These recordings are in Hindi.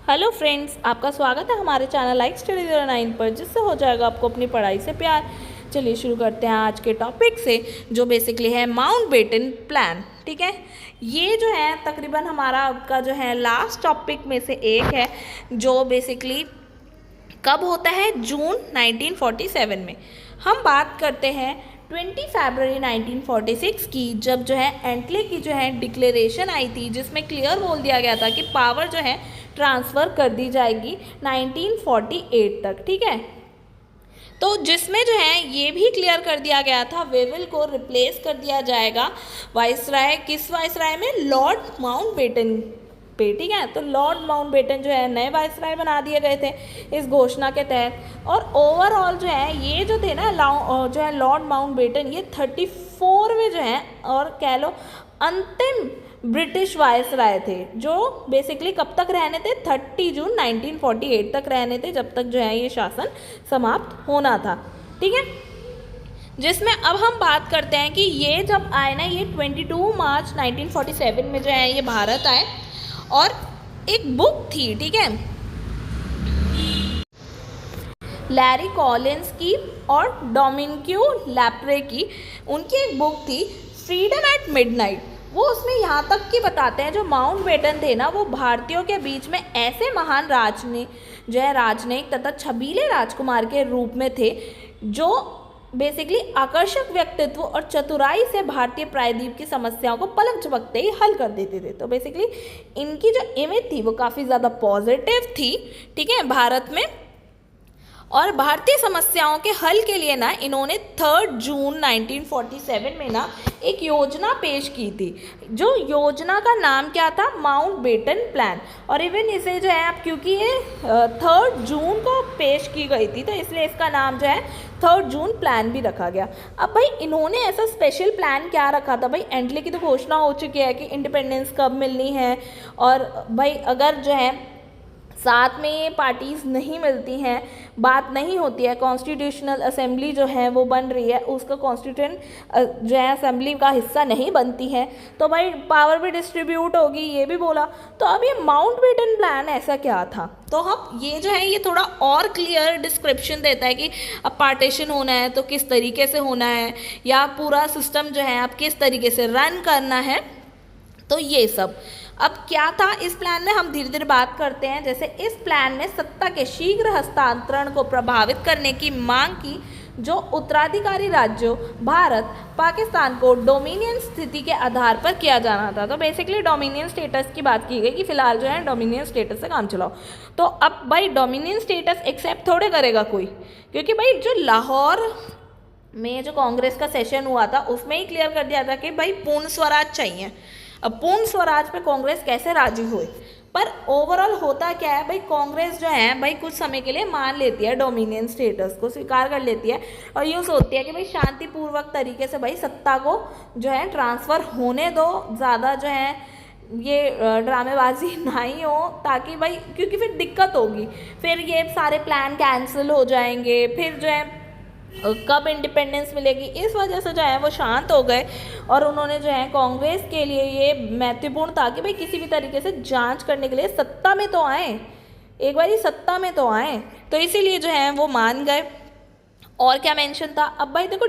हेलो फ्रेंड्स, आपका स्वागत है हमारे चैनल लाइक स्टडी 09 पर, जिससे हो जाएगा आपको अपनी पढ़ाई से प्यार। चलिए शुरू करते हैं आज के टॉपिक से, जो बेसिकली है माउंटबेटन प्लान। ठीक है, ये जो है तकरीबन हमारा आपका जो है लास्ट टॉपिक में से एक है, जो बेसिकली कब होता है, जून 1947 में। हम बात करते हैं 20 फरवरी 1946 की, जब जो है एंटले की जो है डिक्लेरेशन आई थी, जिसमें क्लियर बोल दिया गया था कि पावर जो है ट्रांसफ़र कर दी जाएगी 1948 तक। ठीक है, तो जिसमें जो है ये भी क्लियर कर दिया गया था, वेविल को रिप्लेस कर दिया जाएगा वाइसराय, किस वाइसराय में, लॉर्ड माउंटबेटन पे। ठीक है, तो लॉर्ड माउंटबेटन जो है नए वाइसराय बना दिए गए थे इस घोषणा के तहत। और ओवरऑल जो है ये जो थे ना जो है लॉर्ड माउंटबेटन, ये 34वें जो है और कह लो अंतिम ब्रिटिश वाइसराय थे, जो बेसिकली कब तक रहने थे, 30 जून 1948 तक रहने थे, जब तक जो है ये शासन समाप्त होना था। ठीक है, जिसमें अब हम बात करते हैं कि ये जब आए ना, ये 22 मार्च 1947 में जो है ये भारत आए, और एक बुक थी, ठीक है, लैरी कॉलिंस की और डोमिनिक्यू लैप्रे की, उनकी एक बुक थी फ्रीडम एट मिडनाइट। वो उसमें यहाँ तक कि बताते हैं जो माउंटबेटन थे ना, वो भारतीयों के बीच में ऐसे महान राजनयिक तथा छबीले राजकुमार के रूप में थे, जो बेसिकली आकर्षक व्यक्तित्व और चतुराई से भारतीय प्रायद्वीप की समस्याओं को पलक झपकते ही हल कर देते थे। तो बेसिकली इनकी जो इमेज थी वो काफ़ी ज़्यादा पॉजिटिव थी। ठीक है, भारत में, और भारतीय समस्याओं के हल के लिए ना इन्होंने 3 जून 1947 में ना एक योजना पेश की थी, जो योजना का नाम क्या था, माउंटबेटन प्लान। और इवन इसे जो है अब, क्योंकि ये 3 जून को पेश की गई थी, तो इसलिए इसका नाम जो है 3 जून प्लान भी रखा गया। अब भाई इन्होंने ऐसा स्पेशल प्लान क्या रखा था, भाई एंटले की तो घोषणा हो चुकी है कि इंडिपेंडेंस कब मिलनी है, और भाई अगर जो है साथ में ये पार्टीज़ नहीं मिलती हैं, बात नहीं होती है, कॉन्स्टिट्यूशनल असेंबली जो है वो बन रही है, उसका कॉन्स्टिट्यूंट जो है असेंबली का हिस्सा नहीं बनती है, तो भाई पावर भी डिस्ट्रीब्यूट होगी, ये भी बोला। तो अब ये माउंटबेटन प्लान ऐसा क्या था, तो हम ये जो है ये थोड़ा और क्लियर डिस्क्रिप्शन देता है कि अब पार्टीशन होना है तो किस तरीके से होना है, या पूरा सिस्टम जो है अब किस तरीके से रन करना है। तो ये सब अब क्या था इस प्लान में, हम धीरे धीरे बात करते हैं। जैसे इस प्लान में सत्ता के शीघ्र हस्तांतरण को प्रभावित करने की मांग की, जो उत्तराधिकारी राज्यों भारत पाकिस्तान को डोमिनियन स्थिति के आधार पर किया जाना था। तो बेसिकली डोमिनियन स्टेटस की बात की गई कि फिलहाल जो है डोमिनियन स्टेटस से काम चलाओ। तो अब भाई डोमिनियन स्टेटस एक्सेप्ट थोड़े करेगा कोई, क्योंकि भाई जो लाहौर में जो कांग्रेस का सेशन हुआ था, उसमें ही क्लियर कर दिया था कि भाई पूर्ण स्वराज चाहिए। अब पूर्ण स्वराज पे कांग्रेस कैसे राजी हुई, पर ओवरऑल होता क्या है भाई, कांग्रेस जो है भाई कुछ समय के लिए मान लेती है, डोमिनियन स्टेटस को स्वीकार कर लेती है, और यूँ सोचती है कि भाई शांतिपूर्वक तरीके से भाई सत्ता को जो है ट्रांसफ़र होने दो, ज़्यादा जो है ये ड्रामेबाजी ना ही हो, ताकि भाई, क्योंकि फिर दिक्कत होगी, फिर ये सारे प्लान कैंसिल हो जाएंगे, फिर जो है कब इंडिपेंडेंस मिलेगी। इस वजह से जो है वो शांत हो गए, और उन्होंने जो है कांग्रेस के लिए ये महत्वपूर्ण था कि भाई किसी भी तरीके से जांच करने के लिए सत्ता में तो आए, एक बार ही सत्ता में तो आए, तो इसीलिए जो है वो मान गए। और क्या मेंशन था, अब भाई देखो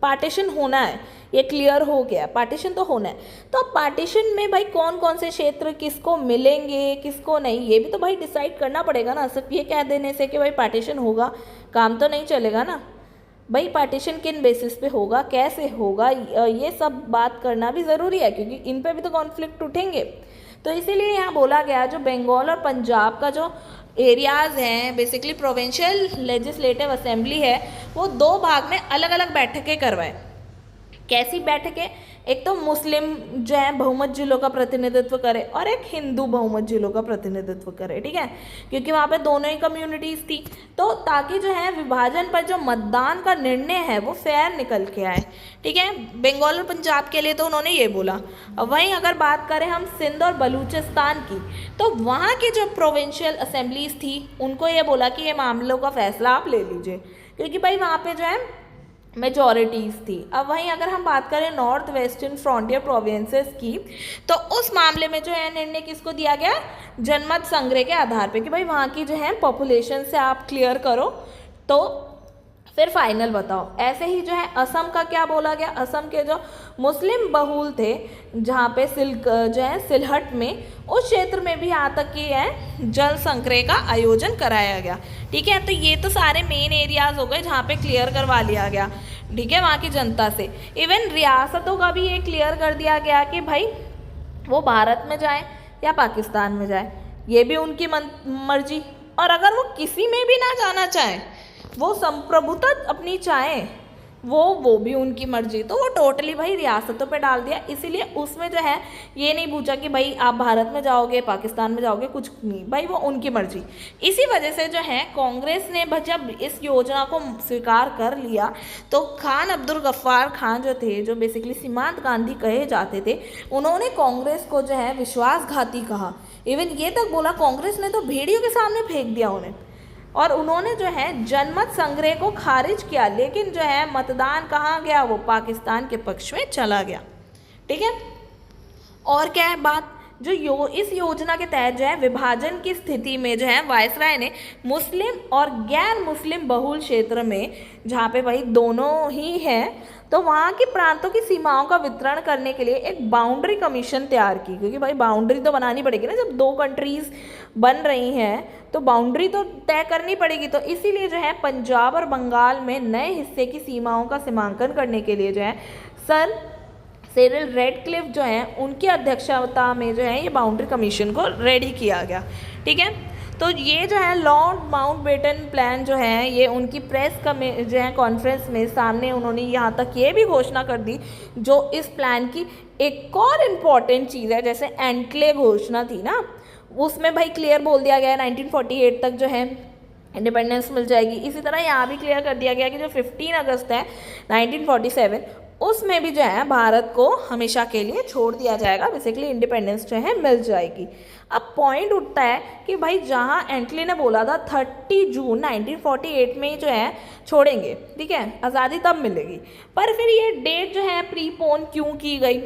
पार्टीशन होना है, ये क्लियर हो गया, पार्टीशन तो होना है। तो अब पार्टीशन में भाई कौन कौन से क्षेत्र किसको मिलेंगे किसको नहीं, ये भी तो भाई डिसाइड करना पड़ेगा ना। सिर्फ ये कह देने से कि भाई पार्टीशन होगा काम तो नहीं चलेगा ना। भाई पार्टीशन किन बेसिस पे होगा, कैसे होगा, ये सब बात करना भी ज़रूरी है, क्योंकि इन पे भी तो कॉन्फ्लिक्ट उठेंगे। तो इसीलिए यहाँ बोला गया जो बंगाल और पंजाब का जो एरियाज़ हैं, बेसिकली प्रोविंशियल लेजिस्लेटिव असेंबली है, वो 2 भाग में अलग अलग बैठकें करवाएं। कैसी बैठकें, एक तो मुस्लिम जो है बहुमत जिलों का प्रतिनिधित्व करे, और एक हिंदू बहुमत जिलों का प्रतिनिधित्व करे। ठीक है, क्योंकि वहाँ पे दोनों ही कम्युनिटीज़ थी, तो ताकि जो है विभाजन पर जो मतदान का निर्णय है वो फेयर निकल के आए। ठीक है, बंगाल और पंजाब के लिए तो उन्होंने ये बोला। अब वहीं अगर बात करें हम सिंध और बलूचिस्तान की, तो वहाँ की जो प्रोविंशियल असेंबलीज थी, उनको ये बोला कि ये मामलों का फैसला आप ले लीजिए, क्योंकि भाई वहाँ पे जो है मेजॉरिटीज़ थी। अब वहीं अगर हम बात करें नॉर्थ वेस्टर्न फ्रंटियर प्रोविंसेस की, तो उस मामले में जो है निर्णय किसको दिया गया, जनमत संग्रह के आधार पे कि भाई वहाँ की जो है पॉपुलेशन से आप क्लियर करो तो फिर फाइनल बताओ। ऐसे ही जो है असम का क्या बोला गया, असम के जो मुस्लिम बहुल थे जहाँ पे जो है सिलहट में, उस क्षेत्र में भी यहाँ तक कि है जल संग्रह का आयोजन कराया गया। ठीक है, तो ये तो सारे मेन एरियाज हो गए जहाँ पे क्लियर करवा लिया गया। ठीक है, वहाँ की जनता से। इवन रियासतों का भी ये क्लियर कर दिया गया कि भाई वो भारत में जाए या पाकिस्तान में जाए, ये भी उनकी मर्जी। और अगर वो किसी में भी ना जाना चाहे, वो संप्रभुता अपनी चाहे, वो भी उनकी मर्जी। तो वो टोटली भाई रियासतों पे डाल दिया। इसीलिए उसमें जो है ये नहीं पूछा कि भाई आप भारत में जाओगे पाकिस्तान में जाओगे, कुछ नहीं, भाई वो उनकी मर्जी। इसी वजह से जो है कांग्रेस ने जब इस योजना को स्वीकार कर लिया तो खान अब्दुल गफ्फार खान जो थे, जो बेसिकली सीमांत गांधी कहे जाते थे, उन्होंने कांग्रेस को जो है विश्वासघाती कहा। इवन ये तक बोला कांग्रेस ने तो भेड़ियों के सामने फेंक दिया उन्हें। और उन्होंने जो है जनमत संग्रह को खारिज किया, लेकिन जो है मतदान कहाँ गया, वो पाकिस्तान के पक्ष में चला गया। ठीक है, और क्या है बात, जो इस योजना के तहत जो है विभाजन की स्थिति में जो है वायसराय ने मुस्लिम और गैर मुस्लिम बहुल क्षेत्र में, जहाँ पे भाई दोनों ही हैं, तो वहाँ के प्रांतों की सीमाओं का वितरण करने के लिए एक बाउंड्री कमीशन तैयार की। क्योंकि भाई बाउंड्री तो बनानी पड़ेगी ना, जब दो कंट्रीज बन रही हैं तो बाउंड्री तो तय करनी पड़ेगी। तो इसीलिए जो है पंजाब और बंगाल में नए हिस्से की सीमाओं का सीमांकन करने के लिए जो है सर सिरिल रेडक्लिफ जो है उनकी अध्यक्षता में जो है ये बाउंड्री कमीशन को रेडी किया गया। ठीक है, तो ये जो है लॉर्ड माउंटबेटन प्लान जो है ये उनकी प्रेस जो है कॉन्फ्रेंस में सामने उन्होंने यहाँ तक ये भी घोषणा कर दी। जो इस प्लान की एक और इम्पॉर्टेंट चीज़ है, जैसे एंटले घोषणा थी ना, उसमें भाई क्लियर बोल दिया गया 1948 तक जो है इंडिपेंडेंस मिल जाएगी। इसी तरह यहाँ भी क्लियर कर दिया गया कि जो 15 अगस्त है 1947 उसमें भी जो है भारत को हमेशा के लिए छोड़ दिया जाएगा, बेसिकली इंडिपेंडेंस जो है मिल जाएगी। अब पॉइंट उठता है कि भाई जहाँ एंटले ने बोला था 30 जून 1948 में जो है छोड़ेंगे, ठीक है, आज़ादी तब मिलेगी, पर फिर ये डेट जो है प्रीपोन क्यों की गई,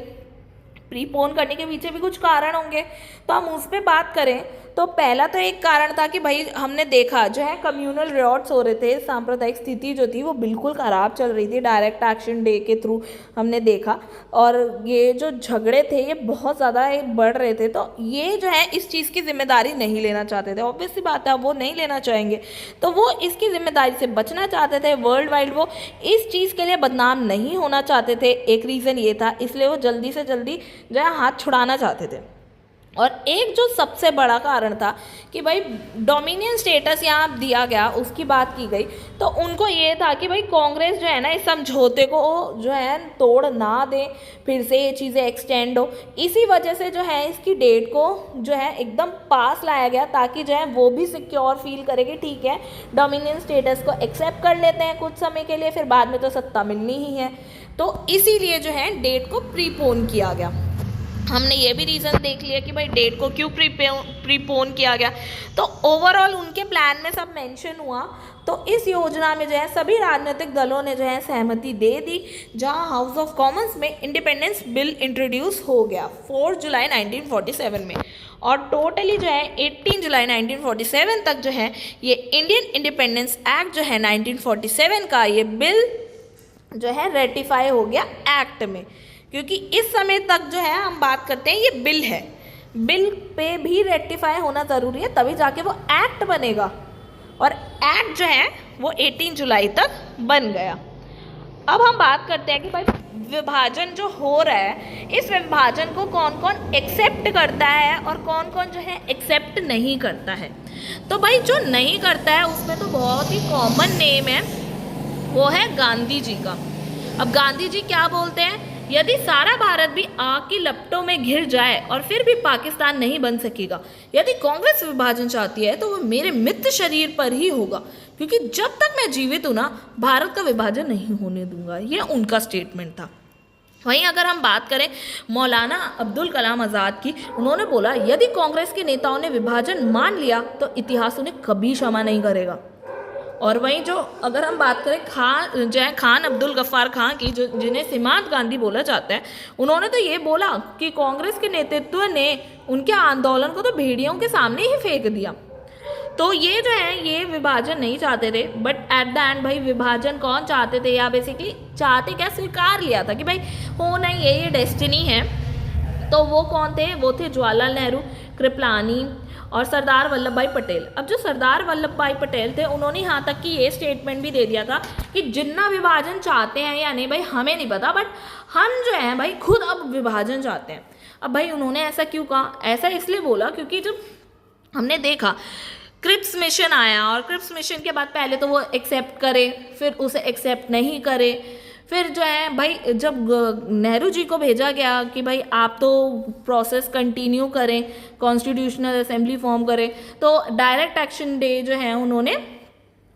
प्रीपोन करने के पीछे भी कुछ कारण होंगे, तो हम उस पर बात करें तो पहला तो एक कारण था कि भाई हमने देखा जो है कम्युनल रिवॉर्ड्स हो रहे थे, सांप्रदायिक स्थिति जो थी वो बिल्कुल ख़राब चल रही थी, डायरेक्ट एक्शन डे के थ्रू हमने देखा, और ये जो झगड़े थे ये बहुत ज़्यादा बढ़ रहे थे। तो ये जो है इस चीज़ की जिम्मेदारी नहीं लेना चाहते थे, ऑब्वियस सी बात है वो नहीं लेना चाहेंगे, तो वो इसकी जिम्मेदारी से बचना चाहते थे। वर्ल्ड वाइड वो इस चीज़ के लिए बदनाम नहीं होना चाहते थे, एक रीज़न ये था, इसलिए वो जल्दी से जल्दी जो है हाथ छुड़ाना चाहते थे। और एक जो सबसे बड़ा कारण था कि भाई डोमिनियन स्टेटस यहाँ दिया गया, उसकी बात की गई, तो उनको ये था कि भाई कांग्रेस जो है ना इस समझौते को जो है तोड़ ना दे, फिर से ये चीज़ें एक्सटेंड हो। इसी वजह से जो है इसकी डेट को जो है एकदम पास लाया गया, ताकि जो है वो भी सिक्योर फील करे कि ठीक है डोमिनियन स्टेटस को एक्सेप्ट कर लेते हैं कुछ समय के लिए, फिर बाद में तो सत्ता मिलनी ही है। तो इसीलिए जो है डेट को प्रीपोन किया गया। हमने ये भी रीज़न देख लिया कि भाई डेट को क्यों प्रीपोन किया गया। तो ओवरऑल उनके प्लान में सब मेंशन हुआ। तो इस योजना में जो है सभी राजनीतिक दलों ने जो है सहमति दे दी, जहां हाउस ऑफ कॉमन्स में इंडिपेंडेंस बिल इंट्रोड्यूस हो गया 4 जुलाई 1947 में, और टोटली जो है 18 जुलाई 1947 तक जो है ये इंडियन इंडिपेंडेंस एक्ट जो है 1947 का ये बिल जो है रेटिफाई हो गया एक्ट में। क्योंकि इस समय तक जो है हम बात करते हैं ये बिल है, बिल पे भी रेटिफाई होना ज़रूरी है, तभी जाके वो एक्ट बनेगा, और एक्ट जो है वो 18 जुलाई तक बन गया। अब हम बात करते हैं कि भाई विभाजन जो हो रहा है, इस विभाजन को कौन कौन एक्सेप्ट करता है और कौन कौन जो है एक्सेप्ट नहीं करता है। तो भाई जो नहीं करता है उसमें तो बहुत ही कॉमन नेम है, वो है गांधी जी का। अब गांधी जी क्या बोलते हैं, यदि सारा भारत भी आग की लपटों में घिर जाए और फिर भी पाकिस्तान नहीं बन सकेगा, यदि कांग्रेस विभाजन चाहती है तो वो मेरे मित्र शरीर पर ही होगा, क्योंकि जब तक मैं जीवित हूँ ना भारत का विभाजन नहीं होने दूंगा। ये उनका स्टेटमेंट था। वहीं अगर हम बात करें मौलाना अब्दुल कलाम आज़ाद की, उन्होंने बोला यदि कांग्रेस के नेताओं ने विभाजन मान लिया तो इतिहास उन्हें कभी क्षमा नहीं करेगा। और वहीं जो अगर हम बात करें खान अब्दुल गफ्फार खान की, जो जिन्हें सीमांत गांधी बोला जाता है, उन्होंने तो ये बोला कि कांग्रेस के नेतृत्व ने उनके आंदोलन को तो भेड़ियों के सामने ही फेंक दिया। तो ये जो है ये विभाजन नहीं चाहते थे, बट एट द एंड भाई विभाजन कौन चाहते थे, या बेसिकली चाहते क्या, स्वीकार लिया था कि भाई होना ही ये डेस्टिनी है। तो वो कौन थे, वो थे जवाहरलाल नेहरू, कृपलानी और सरदार वल्लभ भाई पटेल। अब जो सरदार वल्लभ भाई पटेल थे, उन्होंने यहाँ तक कि ये स्टेटमेंट भी दे दिया था कि जितना विभाजन चाहते हैं या नहीं भाई हमें नहीं पता, बट हम जो है भाई खुद अब विभाजन चाहते हैं। अब भाई उन्होंने ऐसा क्यों कहा, ऐसा इसलिए बोला क्योंकि जब हमने देखा क्रिप्स मिशन आया, और क्रिप्स मिशन के बाद पहले तो वो एक्सेप्ट करे, फिर उसे एक्सेप्ट नहीं करे, फिर जो है भाई जब नेहरू जी को भेजा गया कि भाई आप तो प्रोसेस कंटिन्यू करें, कॉन्स्टिट्यूशनल असेंबली फॉर्म करें, तो डायरेक्ट एक्शन डे जो है उन्होंने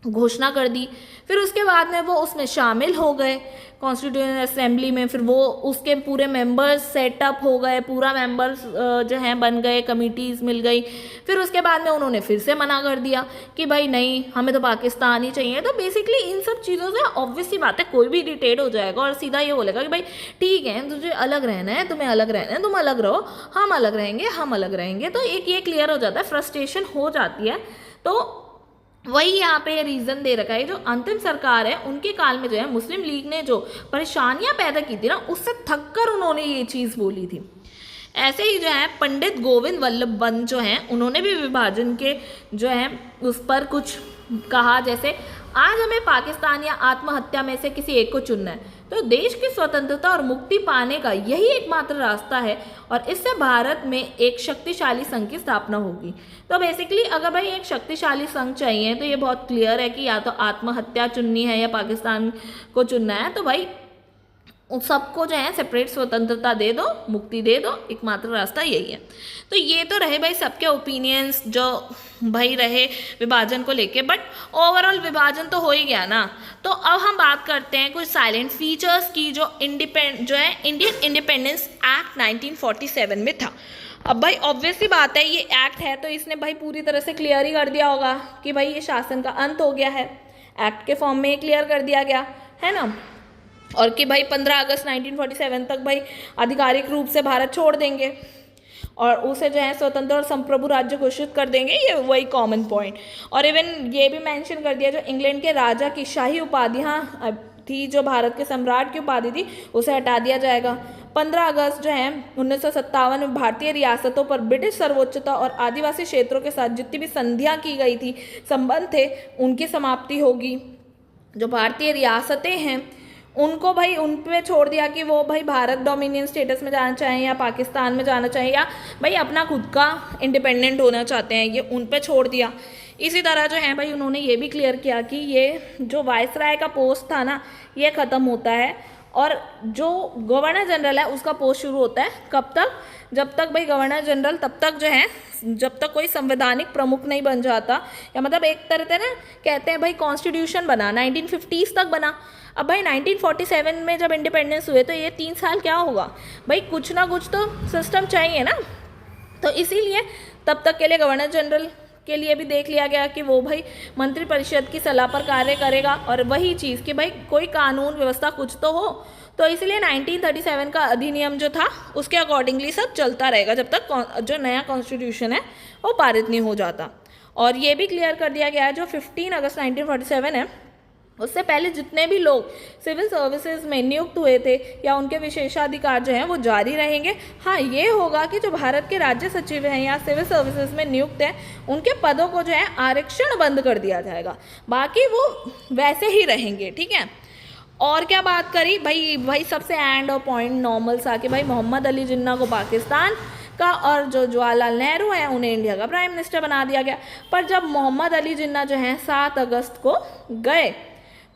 घोषणा कर दी। फिर उसके बाद में वो उसमें शामिल हो गए कॉन्स्टिट्यूशन असेंबली में, फिर वो उसके पूरे मेंबर्स सेटअप हो गए, पूरा मेंबर्स जो हैं बन गए, कमिटीज़ मिल गई। फिर उसके बाद में उन्होंने फिर से मना कर दिया कि भाई नहीं हमें तो पाकिस्तान ही चाहिए। तो बेसिकली इन सब चीज़ों से ऑब्वियस सी बात है कोई भी इरिटेट हो जाएगा और सीधा ये बोलेगा कि भाई ठीक है तुझे अलग रहना है, तुम्हें अलग रहना है, तुम अलग रहो, हम अलग रहेंगे, हम अलग रहेंगे। तो एक ये क्लियर हो जाता है, फ्रस्ट्रेशन हो जाती है। तो वही यहाँ पे रीज़न दे रखा है, जो अंतिम सरकार है उनके काल में जो है मुस्लिम लीग ने जो परेशानियाँ पैदा की थी ना, उससे थक कर उन्होंने ये चीज़ बोली थी। ऐसे ही जो है पंडित गोविंद वल्लभ पंत जो हैं उन्होंने भी विभाजन के जो है उस पर कुछ कहा, जैसे आज हमें पाकिस्तान या आत्महत्या में से किसी एक को चुनना है, तो देश की स्वतंत्रता और मुक्ति पाने का यही एकमात्र रास्ता है, और इससे भारत में एक शक्तिशाली संघ की स्थापना होगी। तो बेसिकली अगर भाई एक शक्तिशाली संघ चाहिए तो ये बहुत क्लियर है कि या तो आत्महत्या चुननी है या पाकिस्तान को चुनना है। तो भाई उन सबको जो है सेपरेट स्वतंत्रता दे दो, मुक्ति दे दो, एकमात्र रास्ता यही है। तो ये तो रहे भाई सबके ओपिनियंस जो भाई रहे विभाजन को लेके, बट ओवरऑल विभाजन तो हो ही गया ना। तो अब हम बात करते हैं कुछ साइलेंट फीचर्स की जो इंडियन इंडिपेंडेंस एक्ट 1947 में था। अब भाई ऑब्वियसली बात है ये एक्ट है तो इसने भाई पूरी तरह से क्लियर ही कर दिया होगा कि भाई ये शासन का अंत हो गया है, एक्ट के फॉर्म में ये क्लियर कर दिया गया है ना, और कि भाई 15 अगस्त 1947 तक भाई आधिकारिक रूप से भारत छोड़ देंगे और उसे जो है स्वतंत्र और संप्रभु राज्य घोषित कर देंगे, ये वही कॉमन पॉइंट। और इवन ये भी मेंशन कर दिया जो इंग्लैंड के राजा की शाही उपाधियाँ थी, जो भारत के सम्राट की उपाधि थी, उसे हटा दिया जाएगा। 15 अगस्त जो है 1957 में भारतीय रियासतों पर ब्रिटिश सर्वोच्चता और आदिवासी क्षेत्रों के साथ जितनी भी संधियाँ की गई थी, संबंध थे, उनकी समाप्ति होगी। जो भारतीय रियासतें हैं उनको भाई उन पे छोड़ दिया कि वो भाई भारत डोमिनियन स्टेटस में जाना चाहें या पाकिस्तान में जाना चाहें या भाई अपना खुद का इंडिपेंडेंट होना चाहते हैं, ये उन पे छोड़ दिया। इसी तरह जो है भाई उन्होंने ये भी क्लियर किया कि ये जो वाइसराय का पोस्ट था ना ये ख़त्म होता है, और जो गवर्नर जनरल है उसका पोस्ट शुरू होता है कब तक, जब तक भाई गवर्नर जनरल तब तक जो है जब तक कोई संवैधानिक प्रमुख नहीं बन जाता, या मतलब एक तरह से ना कहते हैं भाई कॉन्स्टिट्यूशन बना 1950s तक बना। अब भाई 1947 में जब इंडिपेंडेंस हुए तो ये 3 साल क्या होगा भाई, कुछ ना कुछ तो सिस्टम चाहिए ना। तो इसीलिए तब तक के लिए गवर्नर जनरल के लिए भी देख लिया गया कि वो भाई मंत्रिपरिषद की सलाह पर कार्य करेगा, और वही चीज़ कि भाई कोई कानून व्यवस्था कुछ तो हो। तो इसलिए 1937 का अधिनियम जो था उसके अकॉर्डिंगली सब चलता रहेगा जब तक जो नया कॉन्स्टिट्यूशन है वो पारित नहीं हो जाता। और ये भी क्लियर कर दिया गया है जो 15 अगस्त 1947 है उससे पहले जितने भी लोग सिविल सर्विसेज में नियुक्त हुए थे या उनके विशेषाधिकार जो हैं वो जारी रहेंगे। हाँ ये होगा कि जो भारत के राज्य सचिव हैं या सिविल सर्विसेज में नियुक्त हैं उनके पदों को जो है आरक्षण बंद कर दिया जाएगा, बाकी वो वैसे ही रहेंगे, ठीक है। और क्या बात करी भाई सबसे एंड और पॉइंट नॉर्मल सा कि भाई मोहम्मद अली जिन्ना को पाकिस्तान का और जो जवाहरलाल नेहरू हैं उन्हें इंडिया का प्राइम मिनिस्टर बना दिया गया। पर जब मोहम्मद अली जिन्ना जो हैं 7 अगस्त को गए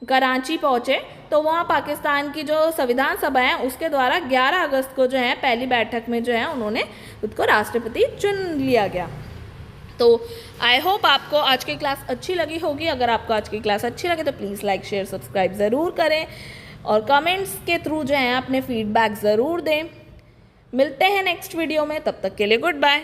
कराची पहुँचे तो वहाँ पाकिस्तान की जो संविधान सभा है उसके द्वारा 11 अगस्त को जो है पहली बैठक में जो है उन्होंने खुद को राष्ट्रपति चुन लिया गया। तो आई होप आपको आज की क्लास अच्छी लगी होगी। अगर आपको आज की क्लास अच्छी लगे तो प्लीज़ लाइक शेयर सब्सक्राइब ज़रूर करें और कमेंट्स के थ्रू जो है अपने फीडबैक ज़रूर दें। मिलते हैं नेक्स्ट वीडियो में, तब तक के लिए गुड बाय।